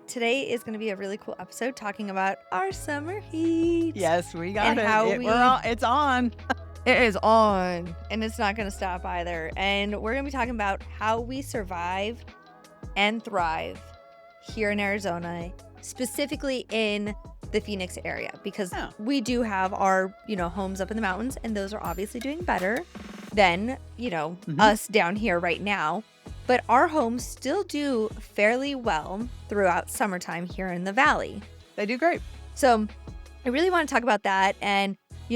today is going to be a really cool episode talking about our summer heat. Yes, we got and it's on. It is on, and it's not going to stop either. And we're going to be talking about how we survive and thrive here in Arizona, specifically in the Phoenix area, because we do have our, homes up in the mountains, and those are obviously doing better than, us down here right now. But our homes still do fairly well throughout summertime here in the valley. They do great. So I really want to talk about that. And,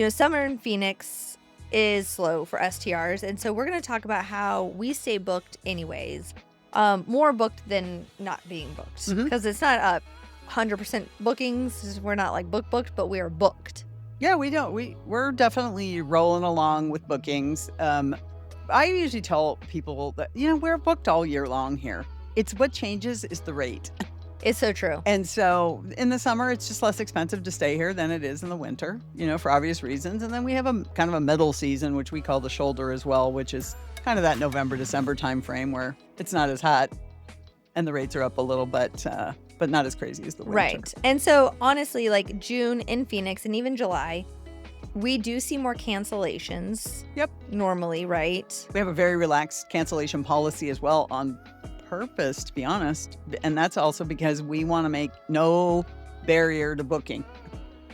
summer in Phoenix is slow for STRs. And so we're going to talk about how we stay booked anyways. More booked than not being booked. Because it's not 100% bookings. We're not like booked, but we are booked. Yeah, we don't. We're definitely rolling along with bookings. I usually tell people that, we're booked all year long here. It's what changes is the rate. It's so true. And so in the summer, it's just less expensive to stay here than it is in the winter, for obvious reasons. And then we have a kind of a middle season, which we call the shoulder as well, which is kind of that November, December time frame where it's not as hot and the rates are up a little, but not as crazy as the winter. Right. And so honestly, like June in Phoenix and even July, we do see more cancellations. Yep. Normally, right? We have a very relaxed cancellation policy as well, on purpose, to be honest. And that's also because we want to make no barrier to booking.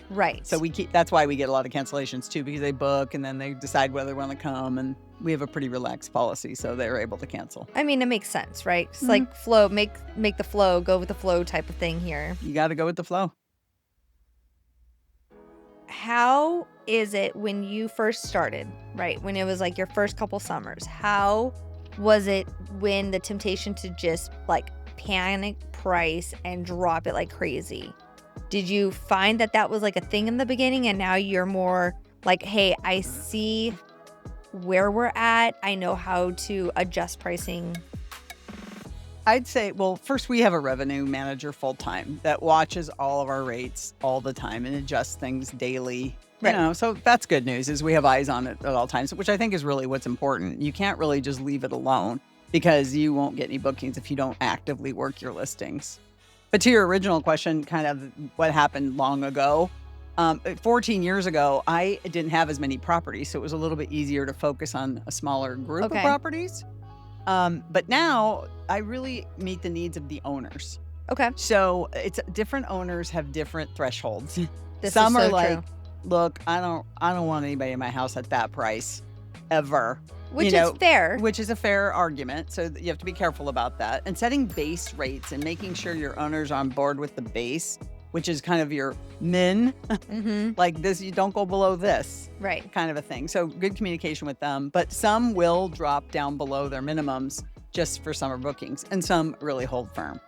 Right. So that's why we get a lot of cancellations too, because they book and then they decide whether they want to come, and we have a pretty relaxed policy, so they're able to cancel. I mean, it makes sense, right? It's like flow, make the flow, go with the flow type of thing here. You got to go with the flow. How is it when you first started, right? When it was like your first couple summers, how was it when the temptation to just like panic price and drop it like crazy? Did you find that was like a thing in the beginning, and now you're more like, hey, I see where we're at, I know how to adjust pricing? I'd say, well, first we have a revenue manager full-time that watches all of our rates all the time and adjusts things daily. Right. So that's good news, is we have eyes on it at all times, which I think is really what's important. You can't really just leave it alone, because you won't get any bookings if you don't actively work your listings. But to your original question, kind of what happened long ago, 14 years ago, I didn't have as many properties, so it was a little bit easier to focus on a smaller group of properties. But now I really meet the needs of the owners. Okay. So it's different owners have different thresholds. Some are like, look, I don't want anybody in my house at that price ever. Which is fair. Which is a fair argument. So you have to be careful about that. And setting base rates and making sure your owner's on board with the base, which is kind of your min. Like this, you don't go below this. Right. Kind of a thing. So good communication with them. But some will drop down below their minimums just for summer bookings. And some really hold firm.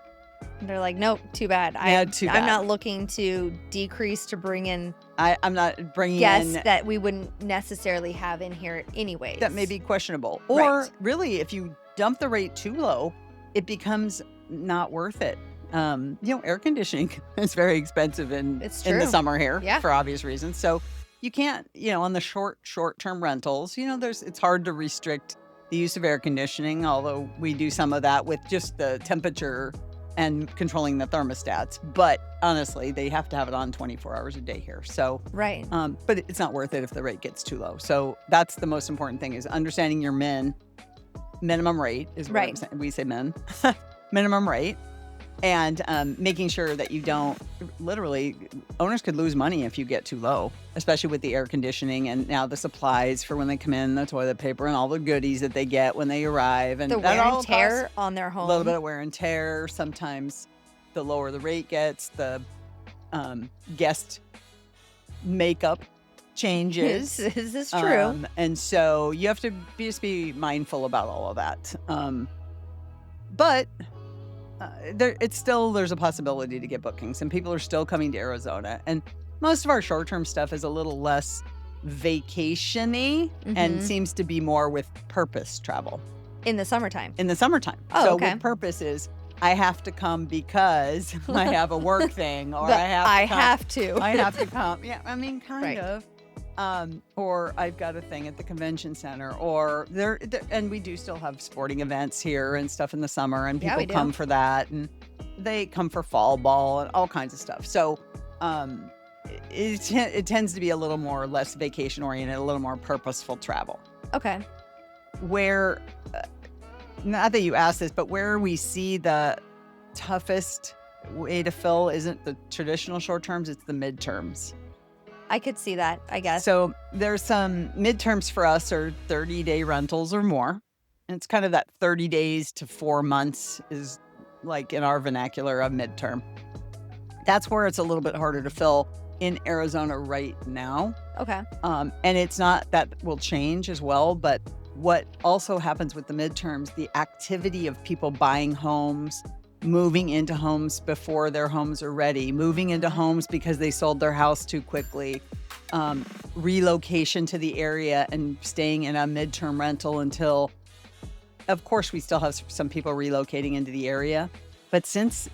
They're like, nope, too bad. Too bad. I'm not looking to decrease to bring in I'm not bringing guests in that we wouldn't necessarily have in here anyways. That may be questionable. Or really, if you dump the rate too low, it becomes not worth it. Air conditioning is very expensive in the summer here for obvious reasons. So you can't, on the short-term rentals, it's hard to restrict the use of air conditioning, although we do some of that with just the temperature and controlling the thermostats. But honestly, they have to have it on 24 hours a day here. So, but it's not worth it if the rate gets too low. So that's the most important thing, is understanding your minimum rate is what I'm saying. We say minimum rate, and making sure that you don't, literally, owners could lose money if you get too low, especially with the air conditioning and now the supplies for when they come in, the toilet paper and all the goodies that they get when they arrive. And the wear and tear on their home. A little bit of wear and tear. Sometimes the lower the rate gets, the guest makeup changes. Is this true? And so you have to just be mindful about all of that. But there's a possibility to get bookings, and people are still coming to Arizona. And most of our short-term stuff is a little less vacation-y and seems to be more with purpose travel. In the summertime? Oh, so with purpose is, I have to come because I have a work thing, or I have to come. Yeah, I mean, kind of. Or I've got a thing at the convention center, or and we do still have sporting events here and stuff in the summer, and people come for that. And they come for fall ball and all kinds of stuff. So it tends to be a little more less vacation oriented, a little more purposeful travel. Okay. Where, not that you asked this, but where we see the toughest way to fill isn't the traditional short terms, it's the midterms. I could see that, I guess. So there's some midterms for us are 30-day rentals or more. And it's kind of that 30 days to 4 months is like in our vernacular a midterm. That's where it's a little bit harder to fill in Arizona right now. Okay. And it's not that will change as well, but what also happens with the midterms, the activity of people buying homes, moving into homes before their homes are ready, moving into homes because they sold their house too quickly, relocation to the area and staying in a midterm rental until, of course, we still have some people relocating into the area. But since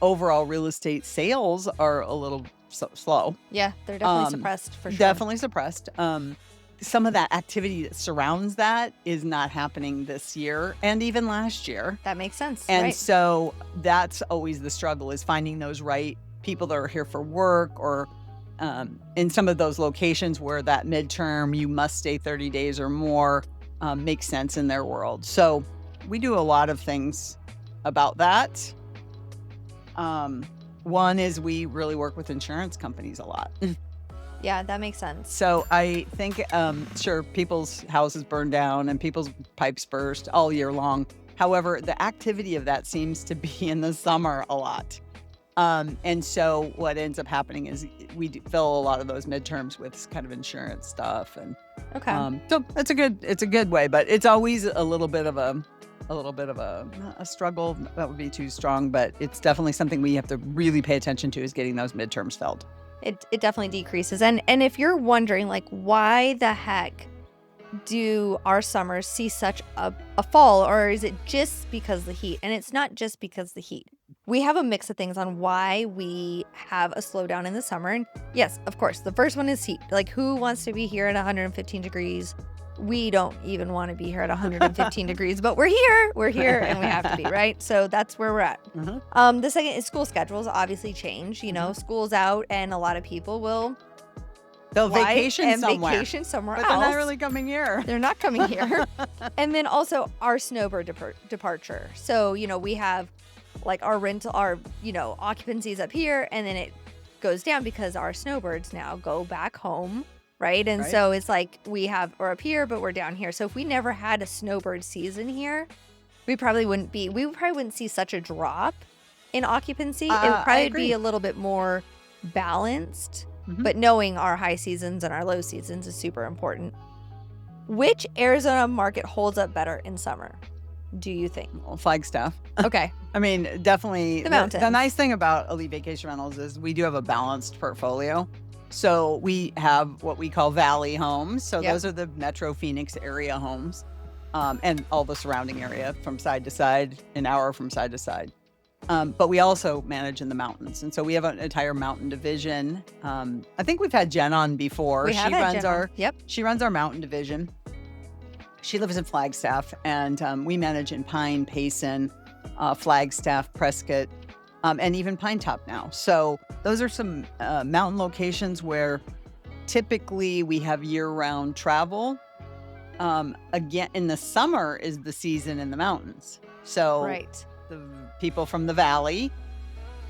overall real estate sales are a little slow. Yeah, they're definitely suppressed for sure. Definitely suppressed. Some of that activity that surrounds that is not happening this year and even last year. That makes sense. And right. So that's always the struggle, is finding those right people that are here for work, or in some of those locations where that midterm, you must stay 30 days or more, makes sense in their world. So we do a lot of things about that. One is we really work with insurance companies a lot. Yeah, that makes sense. So I think, sure, people's houses burn down and people's pipes burst all year long. However, the activity of that seems to be in the summer a lot. And so what ends up happening is we fill a lot of those midterms with kind of insurance stuff. And okay. So it's a good way, but it's always a little bit of a struggle. That would be too strong, but it's definitely something we have to really pay attention to, is getting those midterms filled. It definitely decreases. And if you're wondering, like, why the heck do our summers see such a fall, or is it just because of the heat? And it's not just because of the heat. We have a mix of things on why we have a slowdown in the summer. And yes, of course, the first one is heat. Like, who wants to be here at 115 degrees? We don't even want to be here at 115 degrees, but we're here and we have to be, right? So that's where we're at. Mm-hmm. The second is school schedules obviously change. You know, school's out and a lot of people they'll vacation somewhere else. But they're not really coming here. They're not coming here. And then also our snowbird departure. So, you know, we have like our rental, our, you know, occupancies up here, and then it goes down because our snowbirds now go back home. Right. And so it's like we're up here, but we're down here. So if we never had a snowbird season here, we probably wouldn't see such a drop in occupancy. It would probably be a little bit more balanced, but knowing our high seasons and our low seasons is super important. Which Arizona market holds up better in summer, do you think? Well, Flagstaff. Okay. I mean, definitely. The mountains. The nice thing about Elite Vacation Rentals is we do have a balanced portfolio. So we have what we call valley homes. So those are the Metro Phoenix area homes, and all the surrounding area from side to side, an hour from side to side. But we also manage in the mountains. And so we have an entire mountain division. I think we've had Jen on before. She runs our mountain division. She lives in Flagstaff, and we manage in Pine, Payson, Flagstaff, Prescott, and even Pine Top now. So those are some mountain locations where typically we have year-round travel. Again, in the summer is the season in the mountains. So the people from the valley,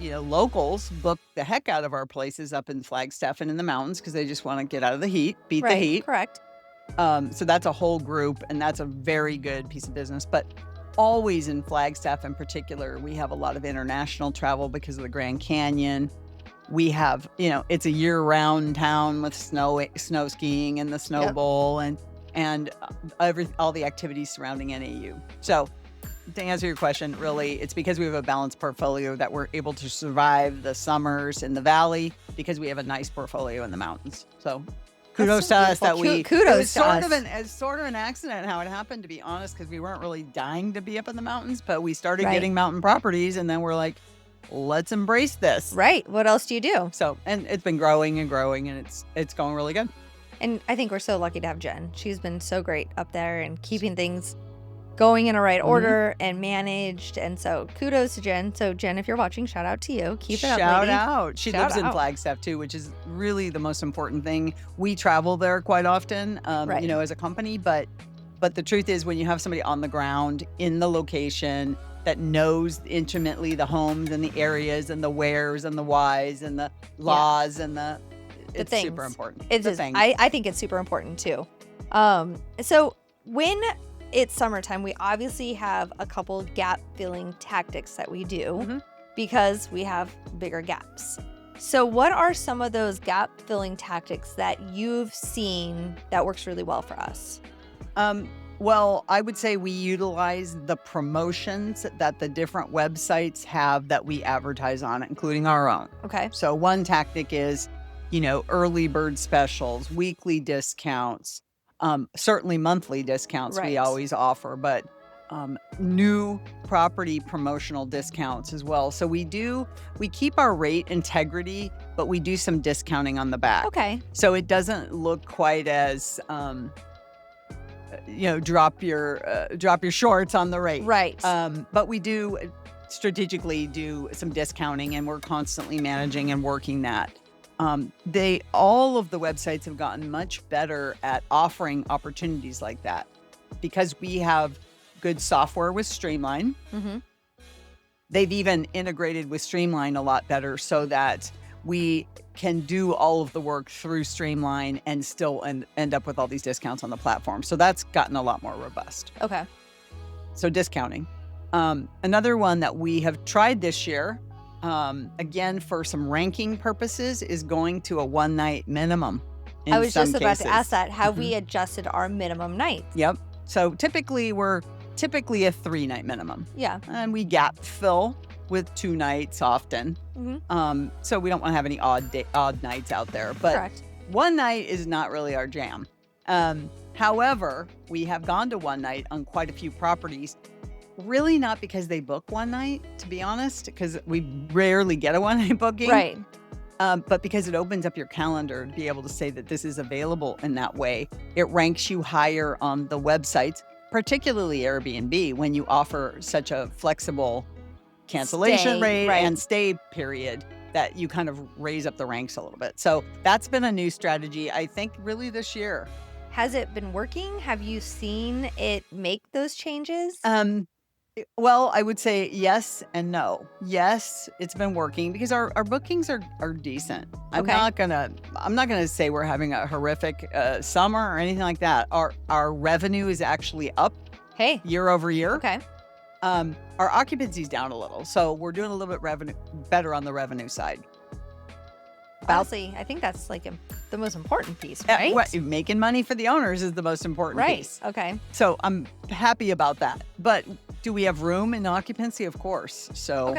you know, locals book the heck out of our places up in Flagstaff and in the mountains because they just want to get out of the heat, beat the heat. Correct. So that's a whole group, and that's a very good piece of business. But always in Flagstaff in particular, we have a lot of international travel because of the Grand Canyon. We have, you know, it's a year-round town with snow skiing and the Snow Bowl and all the activities surrounding NAU. So to answer your question, really, it's because we have a balanced portfolio that we're able to survive the summers in the valley because we have a nice portfolio in the mountains. So kudos to us that kudos to us. It's sort of an accident how it happened, to be honest, because we weren't really dying to be up in the mountains, but we started getting mountain properties, and then we're like, let's embrace this. Right. What else do you do? So, and it's been growing and growing, and it's going really good. And I think we're so lucky to have Jen. She's been so great up there and keeping things going in a right order and managed. And so kudos to Jen. So Jen, if you're watching, shout out to you. Keep it up, lady. Shout out. She lives in Flagstaff too, which is really the most important thing. We travel there quite often, you know, as a company, but the truth is when you have somebody on the ground in the location that knows intimately the homes and the areas and the wheres and the whys and the laws and it's things. Super important. I think it's super important too. So when it's summertime, we obviously have a couple gap filling tactics that we do because we have bigger gaps. So what are some of those gap filling tactics that you've seen that works really well for us? Well, I would say we utilize the promotions that the different websites have that we advertise on, including our own. Okay. So one tactic is, you know, early bird specials, weekly discounts, certainly monthly discounts we always offer, but new property promotional discounts as well. So we keep our rate integrity, but we do some discounting on the back. Okay. So it doesn't look quite as, you know, drop your shorts on the rate. Right. But we do strategically do some discounting, and we're constantly managing and working that. All of the websites have gotten much better at offering opportunities like that because we have good software with Streamline. They've even integrated with Streamline a lot better so that we can do all of the work through Streamline and still end up with all these discounts on the platform. So that's gotten a lot more robust. Okay. So discounting. Another one that we have tried this year, again, for some ranking purposes, is going to a one-night minimum. I was just about to ask that. Have we adjusted our minimum nights? Yep. So typically we're a 3-night minimum. Yeah. And we gap fill with 2 nights often. So we don't want to have any odd nights out there. But correct. One night is not really our jam. However, we have gone to one night on quite a few properties. Really not because they book one night, to be honest, because we rarely get a one-night booking. Right. But because it opens up your calendar to be able to say that this is available in that way. It ranks you higher on the websites, particularly Airbnb, when you offer such a flexible cancellation rate and stay period that you kind of raise up the ranks a little bit. So that's been a new strategy, I think, really this year. Has it been working? Have you seen it make those changes? Well, I would say yes and no. Yes, it's been working because our bookings are decent. I'm not gonna say we're having a horrific summer or anything like that. Our revenue is actually up year over year. Okay. Our occupancy's down a little, so we're doing a little bit better on the revenue side. Honestly, I think that's like the most important piece, right? Making money for the owners is the most important piece. Okay. So I'm happy about that. But do we have room in occupancy? Of course. So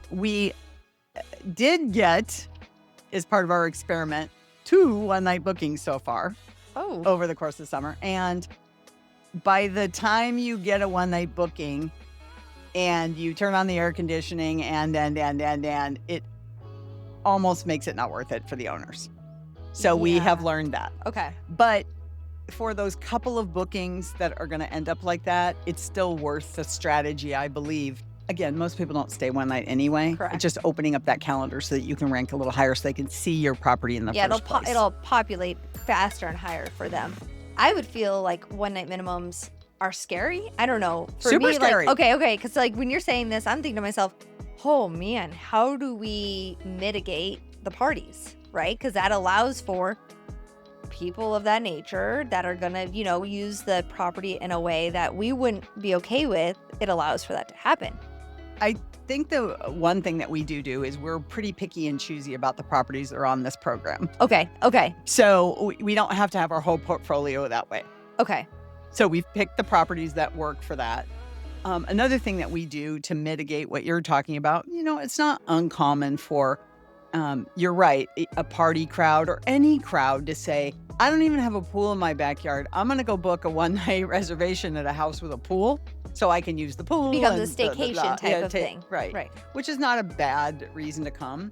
we did get, as part of our experiment, 2 one-night bookings so far over the course of the summer. And by the time you get a one-night booking and you turn on the air conditioning and it almost makes it not worth it for the owners. So we have learned that. Okay. But for those couple of bookings that are going to end up like that, it's still worth the strategy, I believe. Again, most people don't stay one night anyway. Correct. It's just opening up that calendar so that you can rank a little higher so they can see your property in the first place. It'll populate faster and higher for them. I would feel like one-night minimums are scary. I don't know. For Super me, scary. Like, okay. Because like when you're saying this, I'm thinking to myself, oh man, how do we mitigate the parties, right? Because that allows for people of that nature that are going to, you know, use the property in a way that we wouldn't be okay with. It allows for that to happen. I think the one thing that we do is we're pretty picky and choosy about the properties that are on this program. Okay. So we don't have to have our whole portfolio that way. Okay. So we've picked the properties that work for that. Another thing that we do to mitigate what you're talking about, you know, it's not uncommon for, you're right, a party crowd or any crowd to say, I don't even have a pool in my backyard. I'm going to go book a one-night reservation at a house with a pool so I can use the pool. Becomes a staycation type of thing. Right. Which is not a bad reason to come.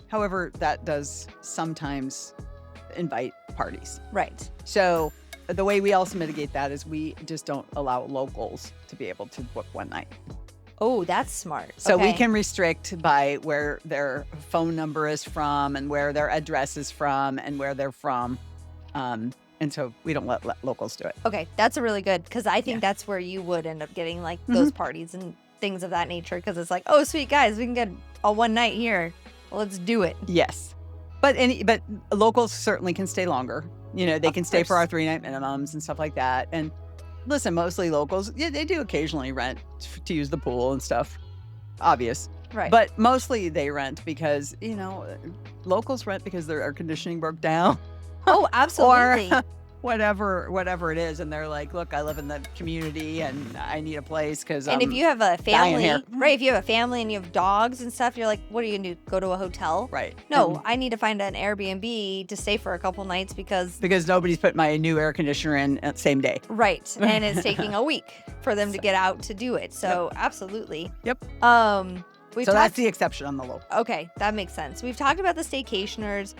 However, that does sometimes invite parties. Right. So the way we also mitigate that is we just don't allow locals to be able to book one night. Oh, that's smart. So we can restrict by where their phone number is from and where their address is from and where they're from. And so we don't let locals do it. Okay, that's a really good, because I think that's where you would end up getting like those parties and things of that nature, because it's like, oh, sweet guys, we can get a one night here. Let's do it. Yes. But locals certainly can stay longer. You know, they can stay for our 3-night minimums and stuff like that. And listen, mostly locals, they do occasionally rent to use the pool and stuff. Obvious. Right. But mostly they rent because, you know, locals rent because their air conditioning broke down. Oh, absolutely. Or whatever it is. And they're like, look, I live in the community and I need a place because And if you have a family, right, if you have a family and you have dogs and stuff, you're like, what are you going to do? Go to a hotel? Right. No, I need to find an Airbnb to stay for a couple nights because nobody's put my new air conditioner in at the same day. Right. And it's taking a week for them to get out to do it. So absolutely. Yep. So that's the exception on the local. Okay, that makes sense. We've talked about the staycationers.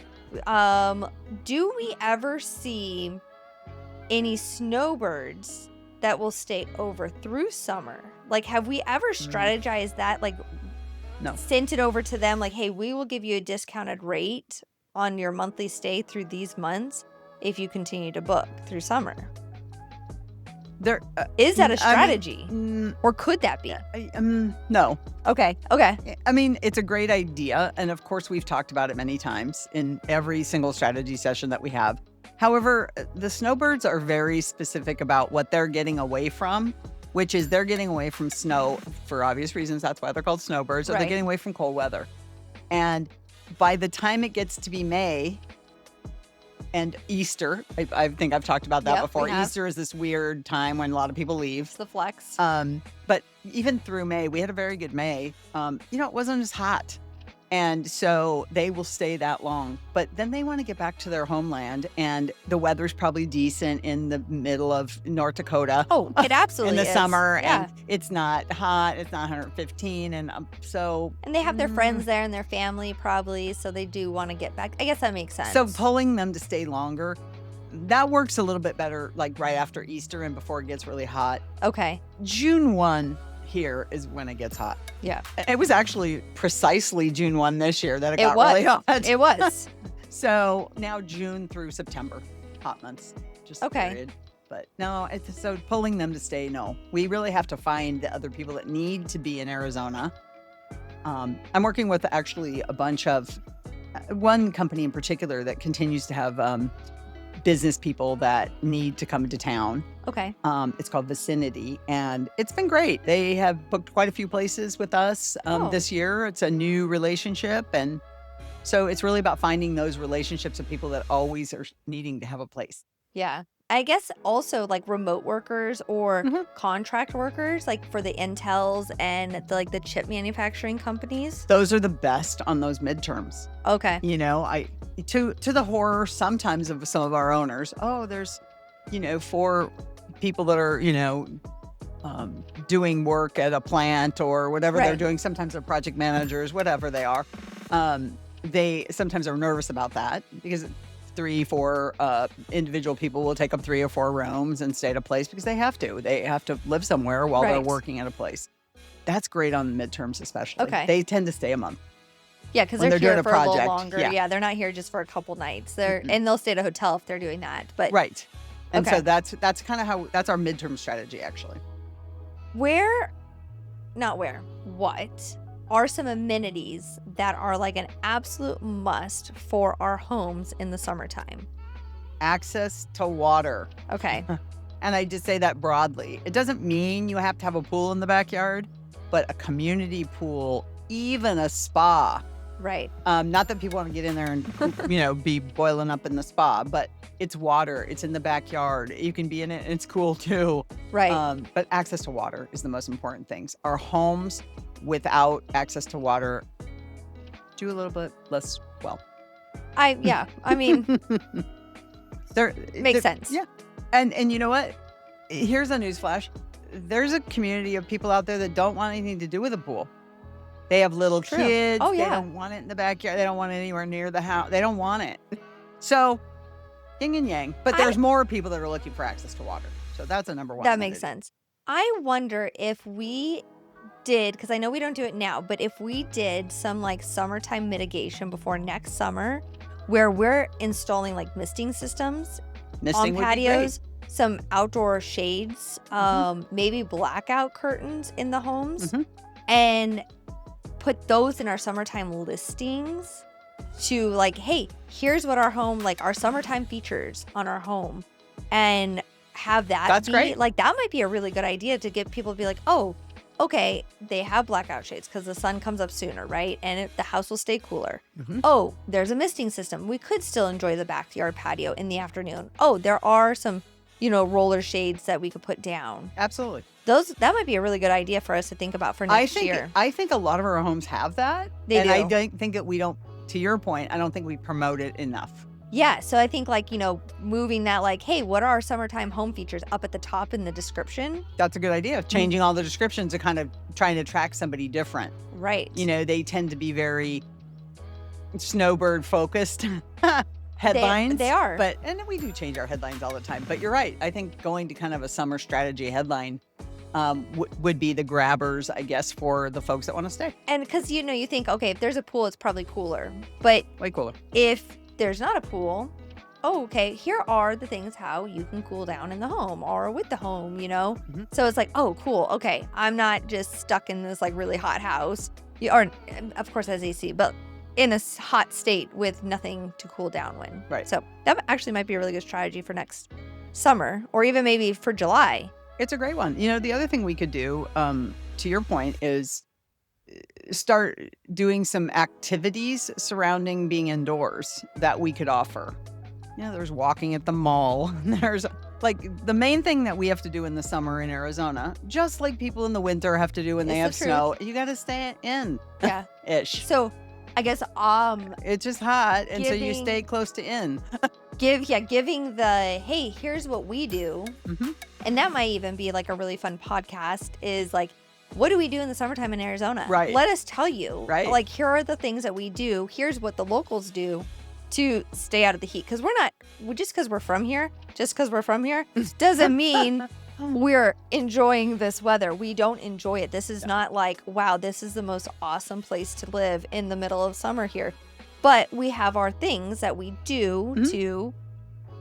Do we ever see any snowbirds that will stay over through summer? Like, have we ever strategized that? Like, no. Sent it over to them like, hey, we will give you a discounted rate on your monthly stay through these months if you continue to book through summer. Is that a strategy? Or could that be? No. Okay. I mean, it's a great idea. And of course, we've talked about it many times in every single strategy session that we have. However, the snowbirds are very specific about what they're getting away from, which is they're getting away from snow for obvious reasons. That's why they're called snowbirds. So they're getting away from cold weather. And by the time it gets to be May and Easter, I think I've talked about that before. Easter is this weird time when a lot of people leave. It's the flex. But even through May, we had a very good May. It wasn't as hot. And so they will stay that long. But then they want to get back to their homeland. And the weather's probably decent in the middle of North Dakota. Oh, it absolutely in the is. summer. Yeah. And it's not hot. It's not 115. And so. And they have their friends there and their family probably. So they do want to get back. I guess that makes sense. So pulling them to stay longer, that works a little bit better, like right after Easter and before it gets really hot. Okay. June 1 here is when it gets hot. Yeah. It was actually precisely June 1 this year that it got really hot. It was. So now June through September, hot months. Just period. But no, so pulling them to stay, no. We really have to find the other people that need to be in Arizona. I'm working with actually a bunch of, one company in particular that continues to have business people that need to come to town. Okay. It's called Vicinity, and it's been great. They have booked quite a few places with us this year. It's a new relationship, and so it's really about finding those relationships of people that always are needing to have a place. Yeah. I guess also like remote workers or contract workers, like for the Intels and the chip manufacturing companies. Those are the best on those midterms. Okay. To the horror sometimes of some of our owners. Oh, there's, 4 people that are, doing work at a plant or whatever they're doing. Sometimes they're project managers, whatever they are. They sometimes are nervous about that because 3-4 individual people will take up 3 or 4 rooms and stay at a place because they have to. They have to live somewhere while they're working at a place. That's great on midterms, especially. Okay. They tend to stay a month. Yeah, because they're here for a little longer. Yeah, they're not here just for a couple nights. And they'll stay at a hotel if they're doing that. But right. And so that's kind of that's our midterm strategy, actually. What are some amenities that are like an absolute must for our homes in the summertime? Access to water. Okay. And I just say that broadly. It doesn't mean you have to have a pool in the backyard, but a community pool, even a spa. Right. Not that people want to get in there and, be boiling up in the spa, but it's water. It's in the backyard. You can be in it and it's cool too. Right. But access to water is the most important things. Our homes without access to water do a little bit less well. I mean, makes sense. Yeah. And you know what? Here's a newsflash. There's a community of people out there that don't want anything to do with a pool. They have little kids. Oh, yeah. They don't want it in the backyard. They don't want it anywhere near the house. They don't want it. So yin and yang. But there's more people that are looking for access to water. So that's a number one. That makes sense. I wonder if we did, because I know we don't do it now, but if we did some like summertime mitigation before next summer, where we're installing like misting systems on patios, some outdoor shades, maybe blackout curtains in the homes, and put those in our summertime listings to like, hey, here's what our home, like our summertime features on our home, and have that. That's great. Like that might be a really good idea to get people to be like, oh, okay, they have blackout shades because the sun comes up sooner, right? And the house will stay cooler. Oh, there's a misting system. We could still enjoy the backyard patio in the afternoon. Oh, there are some, roller shades that we could put down. Absolutely. That might be a really good idea for us to think about for next year. I think a lot of our homes have that. They do. I don't think that we don't, to your point, I don't think we promote it enough. Yeah, so I think like, moving that like, hey, what are our summertime home features up at the top in the description? That's a good idea. Changing all the descriptions to kind of trying to attract somebody different. Right. They tend to be very snowbird focused headlines. They are. And we do change our headlines all the time. But you're right. I think going to kind of a summer strategy headline would be the grabbers, I guess, for the folks that want to stay. And because, you think, okay, if there's a pool, it's probably cooler. But way cooler. If there's not a pool, okay, here are the things how you can cool down in the home or with the home, So it's like, oh, cool. Okay, I'm not just stuck in this like really hot house, or of course has AC, but in a hot state with nothing to cool down when. Right. So that actually might be a really good strategy for next summer, or even maybe for July. It's a great one. The other thing we could do, to your point, is start doing some activities surrounding being indoors that we could offer. There's walking at the mall. There's like the main thing that we have to do in the summer in Arizona, just like people in the winter have to do when they have snow. You got to stay in. Yeah. Ish. So I guess it's just hot, and so you stay close to in. Giving the, hey, here's what we do. And that might even be like a really fun podcast, is like, what do we do in the summertime in Arizona? Right. Let us tell you. Right. Like, here are the things that we do. Here's what the locals do to stay out of the heat. Because just because we're from here, doesn't mean we're enjoying this weather. We don't enjoy it. This is not like, wow, this is the most awesome place to live in the middle of summer here. But we have our things that we do to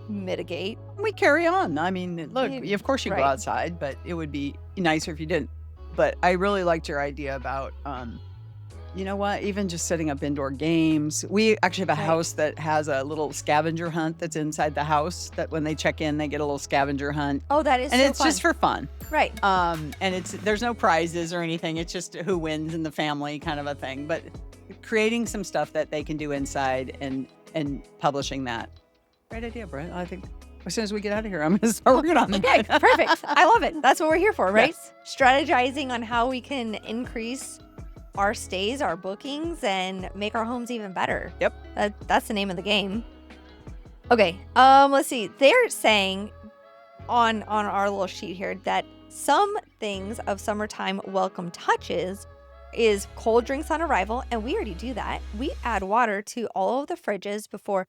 mitigate. We carry on. I mean, look, of course you go outside, but it would be nicer if you didn't. But I really liked your idea about, even just setting up indoor games. We actually have a house that has a little scavenger hunt that's inside the house, that when they check in, they get a little scavenger hunt. Oh, that is and it's just for fun. Right. And there's no prizes or anything. It's just who wins in the family kind of a thing. But creating some stuff that they can do inside and publishing that. Great idea, Britt. I think as soon as we get out of here, I'm going to start working on that. Okay, perfect. I love it. That's what we're here for, right? Yes. Strategizing on how we can increase our stays, our bookings, and make our homes even better. Yep. That's the name of the game. Okay, let's see. They're saying on our little sheet here that some things of summertime welcome touches is cold drinks on arrival, and we already do that. We add water to all of the fridges before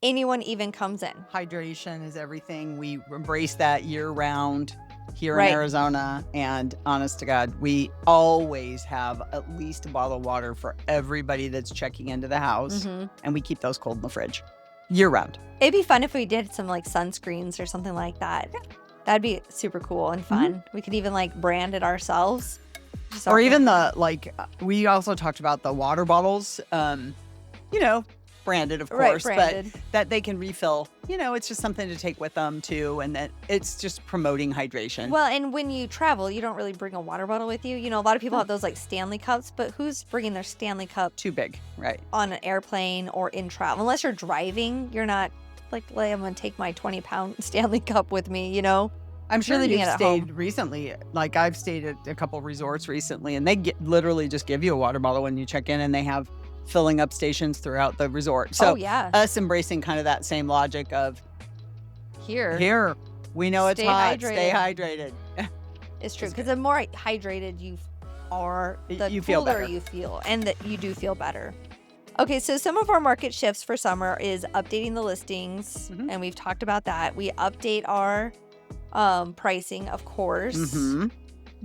anyone even comes in. Hydration is everything. We embrace that year round here in Arizona. And honest to God, we always have at least a bottle of water for everybody that's checking into the house. And we keep those cold in the fridge year round. It'd be fun if we did some like sunscreens or something like that. That'd be super cool and fun. We could even like brand it ourselves. Or even we also talked about the water bottles, branded, of course, branded. But that they can refill. It's just something to take with them too, and that it's just promoting hydration. Well, and when you travel, you don't really bring a water bottle with you. A lot of people have those like Stanley cups, but who's bringing their Stanley cup too big, right? On an airplane or in travel, unless you're driving, you're not like, I'm gonna take my 20-pound Stanley cup with me. I'm sure that you've stayed recently. Like I've stayed at a couple resorts recently, and they literally just give you a water bottle when you check in, and they have filling up stations throughout the resort. So us embracing kind of that same logic of here, we know it's hot, stay hydrated. It's true, because the more hydrated you are, the you cooler feel better. you feel, and that you do feel better. Okay, so some of our market shifts for summer is updating the listings, and we've talked about that. We update our pricing, of course.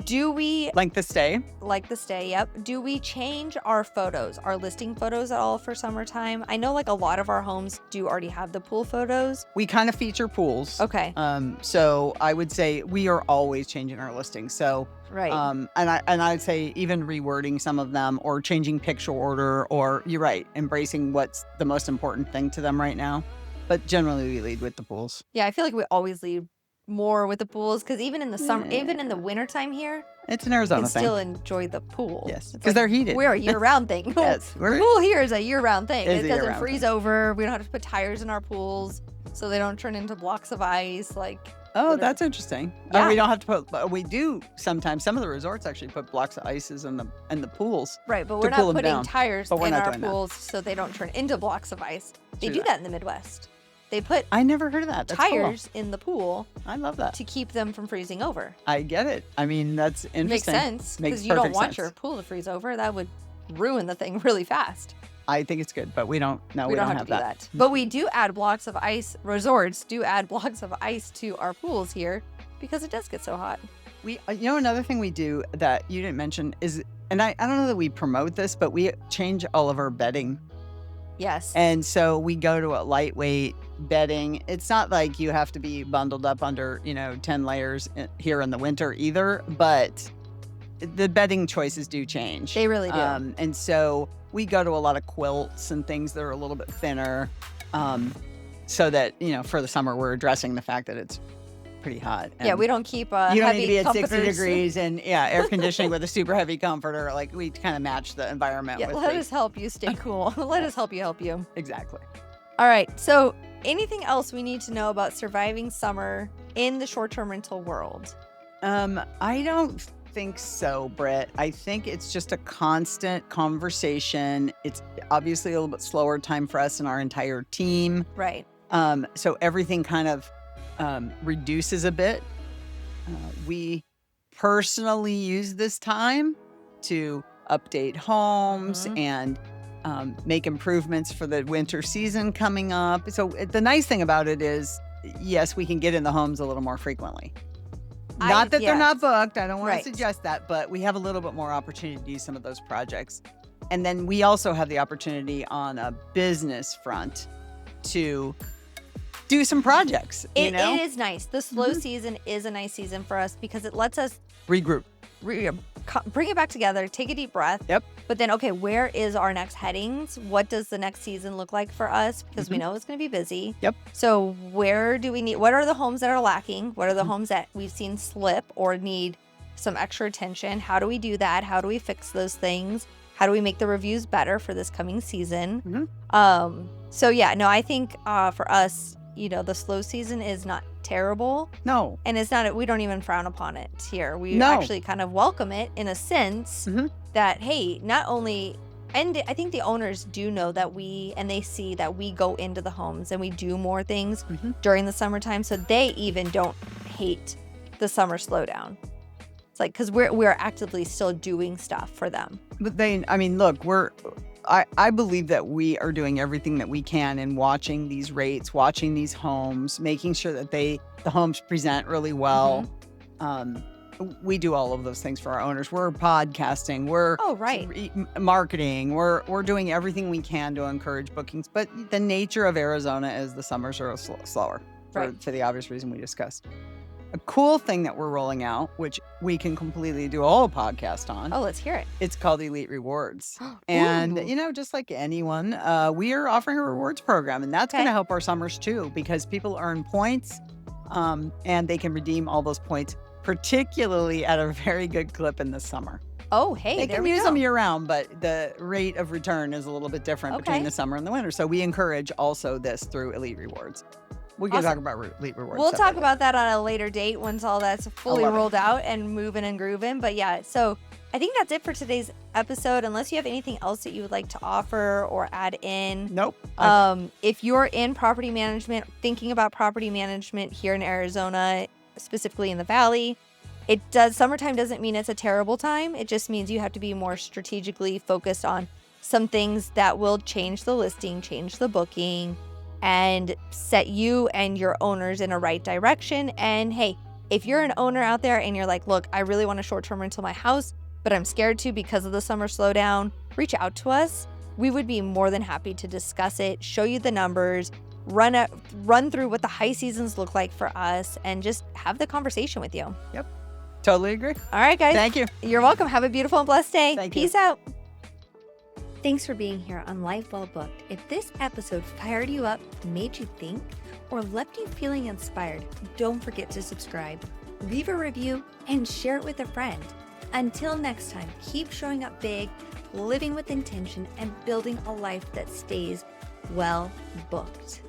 Do we length of stay? Yep. Do we change our photos, our listing photos at all for summertime? I know like a lot of our homes do already have the pool photos. We kind of feature pools. Okay. So I would say we are always changing our listings. So right. And I'd say even rewording some of them or changing picture order, or you're right, embracing what's the most important thing to them right now. But generally we lead with the pools. Yeah, I feel like we always lead more with the pools because even in the summer, even in the wintertime here, it's an Arizona thing. Still enjoy the pool. Yes, because they're heated. We're a year-round thing. Yes, the pool here is a year-round thing. It doesn't freeze over. We don't have to put tires in our pools so they don't turn into blocks of ice. That's interesting. Yeah. We don't have to put. We do sometimes. Some of the resorts actually put blocks of ices in the pools. Right, but we're not putting tires in our pools so they don't turn into blocks of ice. They do that in the Midwest. They put I never heard of that. That's tires cool. in the pool. I love that. To keep them from freezing over. I get it. I mean, that's interesting. Makes sense because you don't want your pool to freeze over. That would ruin the thing really fast. I think it's good, but we don't. No, we don't have to do that. But we do add blocks of ice. Resorts do add blocks of ice to our pools here because it does get so hot. Another thing we do that you didn't mention is, and I don't know that we promote this, but we change all of our bedding. Yes. And so we go to a lightweight bedding. It's not like you have to be bundled up under, 10 layers here in the winter either, but the bedding choices do change. They really do. And so we go to a lot of quilts and things that are a little bit thinner, so that, for the summer, we're addressing the fact that it's pretty hot. And we don't keep you don't need to be at 60 degrees and air conditioning with a super heavy comforter. Like we kind of match the environment. Yeah, let us help you stay cool. Let us help you. Exactly. All right. So anything else we need to know about surviving summer in the short-term rental world? I don't think so, Britt. I think it's just a constant conversation. It's obviously a little bit slower time for us and our entire team. Right. So everything kind of reduces a bit. We personally use this time to update homes and make improvements for the winter season coming up. So the nice thing about it is, yes, we can get in the homes a little more frequently. Not that they're not booked. I don't want to suggest that, but we have a little bit more opportunity to do some of those projects. And then we also have the opportunity on a business front to do some projects. It is nice. The slow season is a nice season for us because it lets us regroup, bring it back together, take a deep breath. Yep. But then, okay, where is our next headings? What does the next season look like for us? Because we know it's going to be busy. Yep. So where do we need, what are the homes that are lacking? What are the homes that we've seen slip or need some extra attention? How do we do that? How do we fix those things? How do we make the reviews better for this coming season? I think for us, the slow season is not terrible. No. And it's not, we don't even frown upon it here. We actually kind of welcome it in a sense that, hey, not only, and I think the owners do know that they see that we go into the homes and we do more things during the summertime. So they even don't hate the summer slowdown. It's like, because we're actively still doing stuff for them. But look, I believe that we are doing everything that we can in watching these rates, watching these homes, making sure that the homes present really well. We do all of those things for our owners. We're podcasting. We're marketing. We're doing everything we can to encourage bookings. But the nature of Arizona is the summers are slower for the obvious reason we discussed. A cool thing that we're rolling out, which we can completely do a whole podcast on. Oh, let's hear it. It's called Elite Rewards. And, just like anyone, we are offering a rewards program. And that's going to help our summers too, because people earn points and they can redeem all those points, particularly at a very good clip in the summer. Oh, hey, they can use them year round, but the rate of return is a little bit different between the summer and the winter. So we encourage also this through Elite Rewards. We can talk about Elite Rewards. We'll talk about that on a later date once all that's fully rolled out and moving and grooving. But so I think that's it for today's episode. Unless you have anything else that you would like to offer or add in. Nope. If you're in property management, thinking about property management here in Arizona, specifically in the Valley, summertime doesn't mean it's a terrible time. It just means you have to be more strategically focused on some things that will change the listing, change the booking, and set you and your owners in a right direction. And hey, if you're an owner out there and you're like, look, I really want a short-term rental my house, but I'm scared to because of the summer slowdown, reach out to us. We would be more than happy to discuss it, show you the numbers, run through what the high seasons look like for us, and just have the conversation with you. Yep. Totally agree. All right, guys. Thank you. You're welcome. Have a beautiful and blessed day. Peace out. Thanks for being here on Life Well Booked. If this episode fired you up, made you think, or left you feeling inspired, don't forget to subscribe, leave a review, and share it with a friend. Until next time, keep showing up big, living with intention, and building a life that stays well booked.